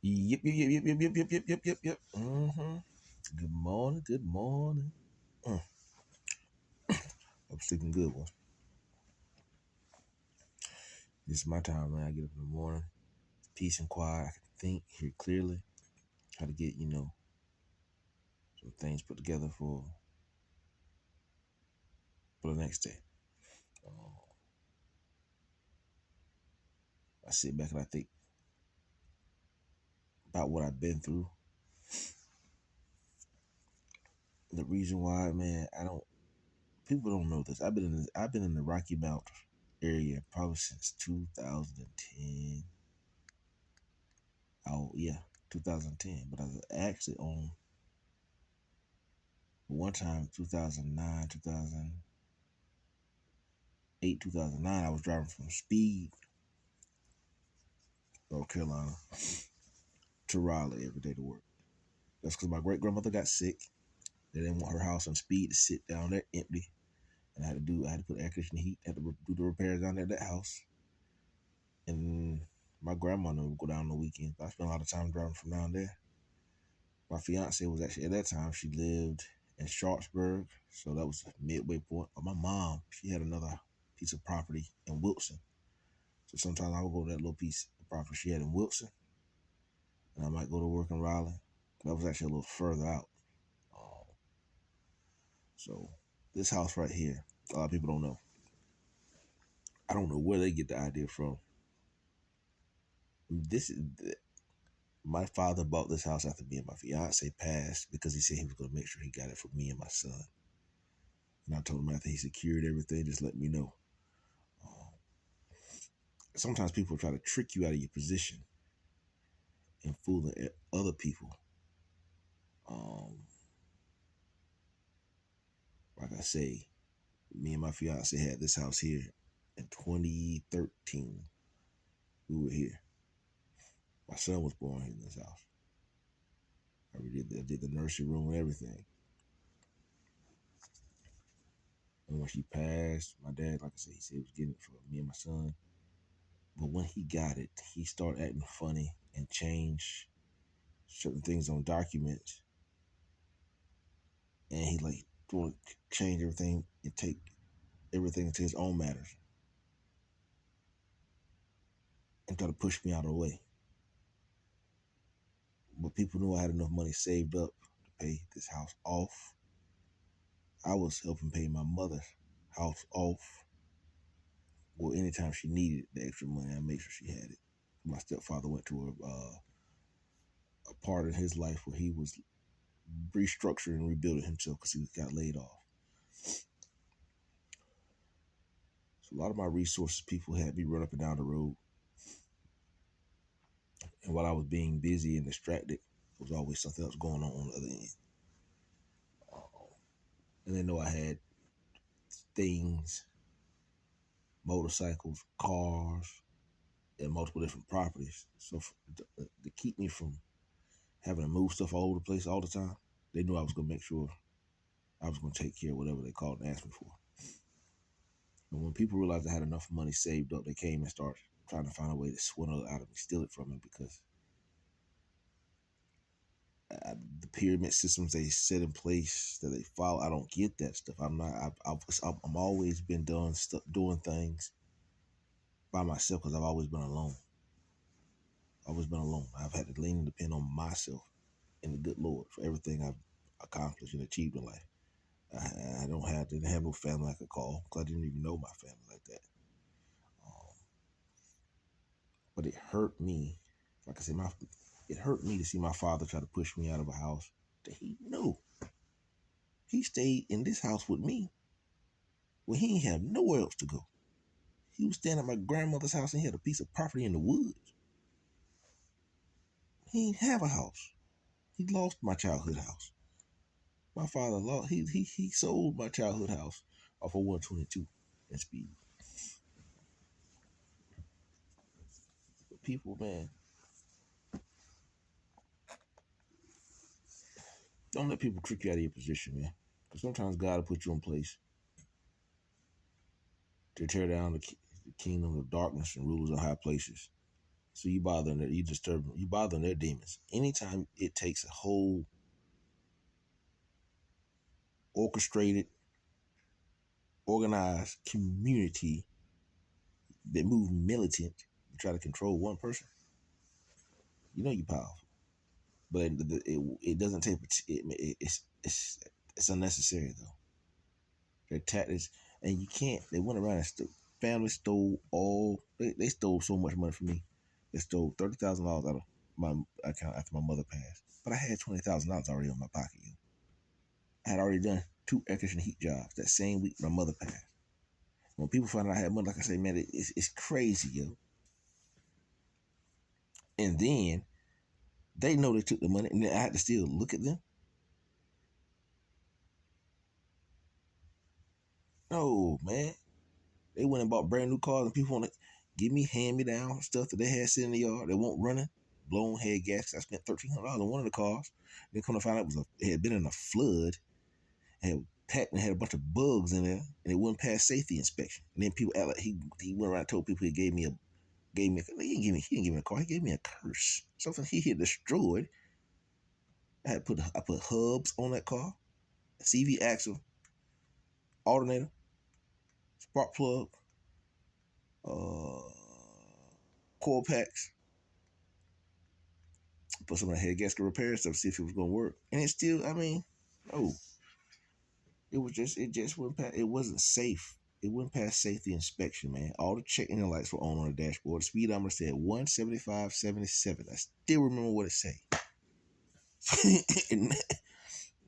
Yep, yep, yep, yep, yep, yep, yep, yep, yep, yep. Mm-hmm. Good morning, good morning. I'm sleeping good, one. This is my time, man. I get up in the morning, peace and quiet. I can think, hear clearly, try to get, some things put together for the next day. I sit back and I think about what I've been through. The reason why, man, people don't know this. I've been in the Rocky Mountain area probably since 2010. Oh yeah, 2010. But I was actually on one time 2009, 2008, 2009. I was driving from Speed, North Carolina, to Raleigh every day to work. That's because my great grandmother got sick. They didn't want her house on Speed to sit down there empty, and I had to put air conditioning heat. Had to do the repairs down there at that house. And my grandmother would go down on the weekends. I spent a lot of time driving from down there. My fiance was actually at that time. She lived in Sharpsburg, so that was a midway point. But my mom, she had another piece of property in Wilson. So sometimes I would go to that little piece of property she had in Wilson, and I might go to work in Raleigh. That was actually a little further out. Um, so this house right here, a lot of people don't know. I don't know where they get the idea from. This is My father bought this house after me and my fiance passed because he said he was going to make sure he got it for me and my son. And I told him after he secured everything, just let me know. Um, Sometimes people try to trick you out of your position and fooling other people. Um, like I say, me and my fiance had this house here in 2013. We were here. My son was born here in this house. I did the nursery room and everything. And when she passed, my dad, like I said, he said he was getting it for me and my son. But when he got it, he started acting funny and changed certain things on documents. And he like want to change everything and take everything into his own matters and try to push me out of the way. But people knew I had enough money saved up to pay this house off. I was helping pay my mother's house off. Well, anytime she needed the extra money, I made sure she had it. My stepfather went to a part in his life where he was restructuring and rebuilding himself because he got laid off. So a lot of my resources, people had me run up and down the road. And while I was being busy and distracted, there was always something else going on the other end. And they know I had things, motorcycles, cars, and multiple different properties. So to keep me from having to move stuff all over the place all the time, they knew I was going to make sure I was going to take care of whatever they called and asked me for. And when people realized I had enough money saved up, they came and started trying to find a way to swindle it out of me, steal it from me, because the pyramid systems they set in place that they follow, I don't get that stuff. I'm not. I'm always been doing things by myself because I've always been alone. Always been alone. I've had to lean and depend on myself and the good Lord for everything I've accomplished and achieved in life. I didn't have no family I could call because I didn't even know my family like that. Um, but it hurt me. Like I said, it hurt me to see my father try to push me out of a house that he knew. He stayed in this house with me when he didn't have nowhere else to go. He was staying at my grandmother's house and he had a piece of property in the woods. He didn't have a house. He lost my childhood house. My father lost. He sold my childhood house off of 122 in Speed. But people, man, don't let people trick you out of your position, man. Because sometimes God will put you in place to tear down the kingdom of darkness and rulers of high places. So you bothering their demons. Anytime it takes a whole orchestrated, organized community that move militant to try to control one person, you know you're powerful. But it doesn't take it's unnecessary though. Their tactics, and you can't. They went around and family stole all. They stole so much money from me. They stole $30,000 out of my account after my mother passed. But I had $20,000 already in my pocket. Yo. I had already done 2 air conditioning heat jobs that same week my mother passed. When people find out I had money, like I say, man, it's crazy, yo. And then they know they took the money, and then I had to still look at them. No, man. They went and bought brand new cars, and people want to give me hand me down stuff that they had sitting in the yard that won't running, blown head gaskets. I spent $1,300 on one of the cars. Then come to find out it had been in a flood, had packed and had a bunch of bugs in there, and it wouldn't pass safety inspection. And then people act like he went around and told people he didn't give me a car. He gave me a curse. Something he had destroyed. I put hubs on that car, CV axle, alternator, spark plug, coil packs, put some of the head gasket repair stuff, see if it was gonna work. And it still, I mean, no. It just wouldn't pass. It wasn't safe. It wouldn't pass safety inspection, man. All the check engine lights were on the dashboard. The speedometer said 175/77. I still remember what it said.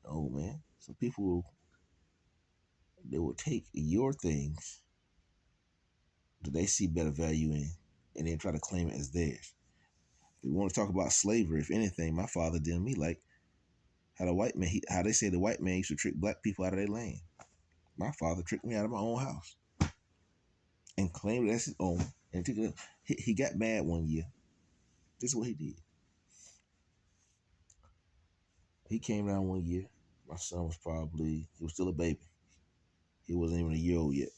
No, man. So people, they will take your things that they see better value in, and then try to claim it as theirs. If we want to talk about slavery, if anything, my father did me like how how they say the white man used to trick black people out of their land. My father tricked me out of my own house and claimed it as his own. And he got mad one year. This is what he did. He came down one year. My son he was still a baby. He wasn't even a year old yet.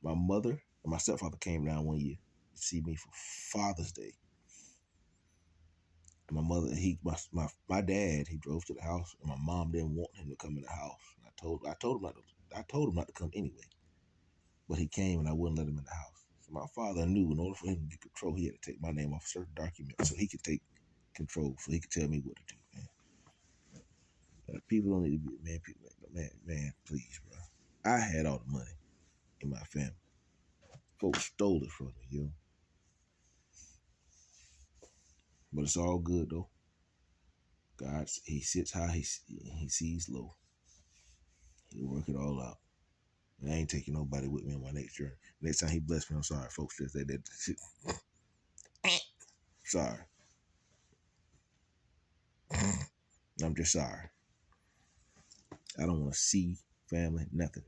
My mother and my stepfather came down one year to see me for Father's Day. And my mother, my dad, he drove to the house, and my mom didn't want him to come in the house. And I told him not to come anyway. But he came, and I wouldn't let him in the house. So my father knew in order for him to get control, he had to take my name off certain documents so he could take control, so he could tell me what to do, man. People don't need to be, man, please, bro. I had all the money in my family. Folks stole it from me, yo. But it's all good, though. God, he sits high, he sees low. He'll work it all out. And I ain't taking nobody with me on my next journey. Next time he bless me, I'm sorry, folks. Sorry. I'm just sorry. I don't want to see family, nothing.